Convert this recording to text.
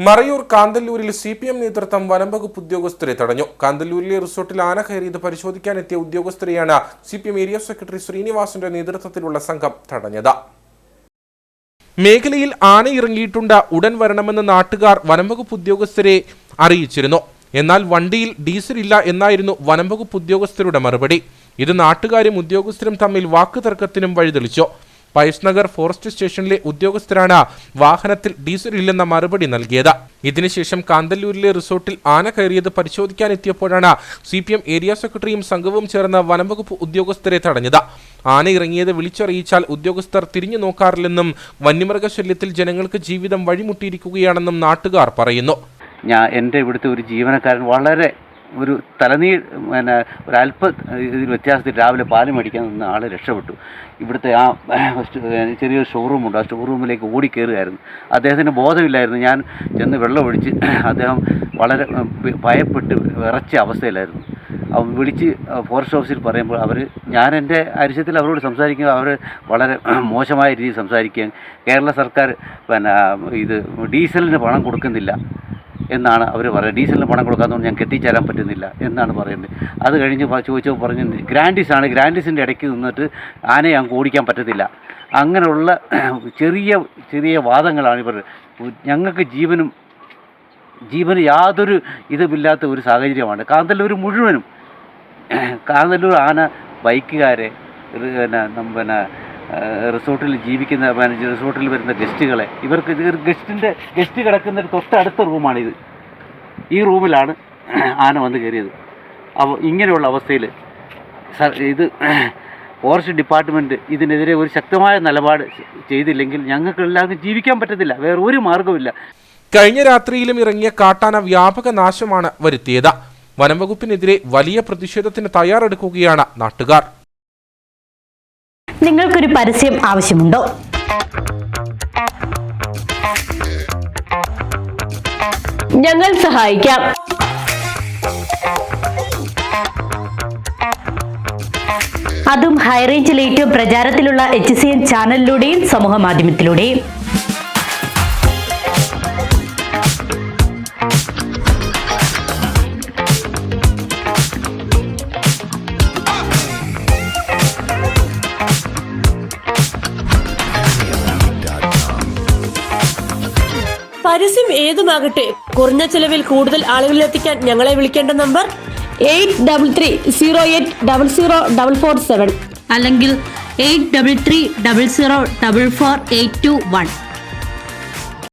Marayur കാന്തല്ലൂരിൽ CPM നേതൃത്വം വനംവകുപ്പ് ഉദ്യോഗസ്ഥരെ തടഞ്ഞു. കാന്തല്ലൂരിലെ റിസോർട്ടിൽ ആന കയറിയത് പരിശോധിക്കാനെത്തിയ ഉദ്യോഗസ്ഥരെയാണ് CPM ഏരിയ സെക്രട്ടറി ശ്രീനിവാസന്റെ നേതൃത്വത്തിലുള്ള സംഘം തടഞ്ഞത്. മേഖലയിൽ ആന ഇറങ്ങിയിട്ടുണ്ട്, ഉടൻ വരണമെന്ന് നാട്ടുകാർ വനംവകുപ്പ് ഉദ്യോഗസ്ഥരെ അറിയിച്ചിരുന്നു. എന്നാൽ വണ്ടിയിൽ ഡീസൽ ഇല്ല എന്നായിരുന്നു വനംവകുപ്പ് ഉദ്യോഗസ്ഥരുടെ മറുപടി. ഇത് നാട്ടുകാരും ഉദ്യോഗസ്ഥരും തമ്മിൽ വാക്കുതർക്കത്തിനും വഴിതെളിച്ചു. പയസ്നഗർ ഫോറസ്റ്റ് സ്റ്റേഷനിലെ ഉദ്യോഗസ്ഥരാണ് വാഹനത്തിൽ ഡീസൽ ഇല്ലെന്ന മറുപടി നൽകിയത്. ഇതിനുശേഷം കാന്തല്ലൂരിലെ റിസോർട്ടിൽ ആന കയറിയത് പരിശോധിക്കാനെത്തിയപ്പോഴാണ് CPM ഏരിയ സെക്രട്ടറിയും സംഘവും ചേർന്ന് വനംവകുപ്പ് ഉദ്യോഗസ്ഥരെ തടഞ്ഞത്. ആന ഇറങ്ങിയത് വിളിച്ചറിയിച്ചാൽ ഉദ്യോഗസ്ഥർ തിരിഞ്ഞു നോക്കാറില്ലെന്നും വന്യമൃഗശല്യത്തിൽ ജനങ്ങൾക്ക് ജീവിതം വഴിമുട്ടിയിരിക്കുകയാണെന്നും നാട്ടുകാർ പറയുന്നു. എൻ്റെ ഇവിടുത്തെ ഒരു ജീവനക്കാരൻ വളരെ ഒരു ഒരല്പ ഇതിൽ വ്യത്യാസത്തിൽ രാവിലെ പാല് മേടിക്കാൻ നിന്ന് ആൾ രക്ഷപ്പെട്ടു. ഇവിടുത്തെ ആ ചെറിയൊരു ഷോറൂമുണ്ട്, ആ ഷോറൂമിലേക്ക് ഓടിക്കയറുകയായിരുന്നു. അദ്ദേഹത്തിന് ബോധമില്ലായിരുന്നു. ഞാൻ ചെന്ന് വെള്ളമൊഴിച്ച് അദ്ദേഹം വളരെ ഭയപ്പെട്ട് വിറച്ച അവസ്ഥയിലായിരുന്നു. വിളിച്ച് ഫോറസ്റ്റ് ഓഫീസിൽ പറയുമ്പോൾ ഞാൻ എൻ്റെ അരിശത്തിൽ അവരോട് സംസാരിക്കുക, അവർ വളരെ മോശമായ രീതിയിൽ സംസാരിക്കുകയും കേരള സർക്കാർ ഇത് ഡീസലിന് പണം കൊടുക്കുന്നില്ല എന്നാണ് അവർ പറയുന്നത്. ഡീസലിന് പണം കൊടുക്കാത്തതുകൊണ്ട് ഞങ്ങൾക്ക് എത്തിച്ചേരാൻ പറ്റുന്നില്ല എന്നാണ് പറയുന്നത്. അത് കഴിഞ്ഞ് ചോദിച്ചപ്പോൾ പറഞ്ഞു ഗ്രാൻഡീസാണ്, ഗ്രാൻഡീസിൻ്റെ ഇടയ്ക്ക് നിന്നിട്ട് ആനയെ ഞങ്ങൾക്ക് ഓടിക്കാൻ പറ്റത്തില്ല. അങ്ങനെയുള്ള ചെറിയ ചെറിയ വാദങ്ങളാണ് ഇവർ. ഞങ്ങൾക്ക് ജീവന് യാതൊരു ഇതുമില്ലാത്ത ഒരു സാഹചര്യമാണ് കാന്തല്ലൂർ മുഴുവനും. കാന്തല്ലൂർ ആന ബൈക്കുകാരെ റിസോർട്ടിൽ ജീവിക്കുന്ന റിസോർട്ടിൽ വരുന്ന ഗസ്റ്റുകളെ ഇവർക്ക് ഗസ്റ്റ് കിടക്കുന്ന തൊട്ടടുത്ത റൂമാണിത്. ഈ റൂമിലാണ് ആന വന്ന് കയറിയത്. ഇങ്ങനെയുള്ള അവസ്ഥയിൽ ഇത് ഫോറസ്റ്റ് ഡിപ്പാർട്ട്മെൻറ്റ് ഇതിനെതിരെ ഒരു ശക്തമായ നിലപാട് ചെയ്തില്ലെങ്കിൽ ഞങ്ങൾക്ക് എല്ലാവർക്കും ജീവിക്കാൻ പറ്റത്തില്ല. വേറെ ഒരു മാർഗ്ഗമില്ല. കഴിഞ്ഞ രാത്രിയിലും ഇറങ്ങിയ കാട്ടാന വ്യാപക നാശമാണ് വരുത്തിയത്. വനംവകുപ്പിനെതിരെ വലിയ പ്രതിഷേധത്തിന് തയ്യാറെടുക്കുകയാണ് നാട്ടുകാർ. നിങ്ങൾക്കൊരു പരസ്യം ആവശ്യമുണ്ടോ? ഞങ്ങൾ സഹായിക്കാം. അതും ഹൈറേഞ്ചിൽ ഏറ്റവും പ്രചാരത്തിലുള്ള HCN ചാനലിലൂടെയും സമൂഹ മാധ്യമത്തിലൂടെയും. പരസ്യം ഏതുമാകട്ടെ, കുറഞ്ഞ ചെലവിൽ കൂടുതൽ ആളുകളിലെത്തിക്കാൻ ഞങ്ങളെ വിളിക്കേണ്ട നമ്പർ 8330840447 അല്ലെങ്കിൽ 8330044821.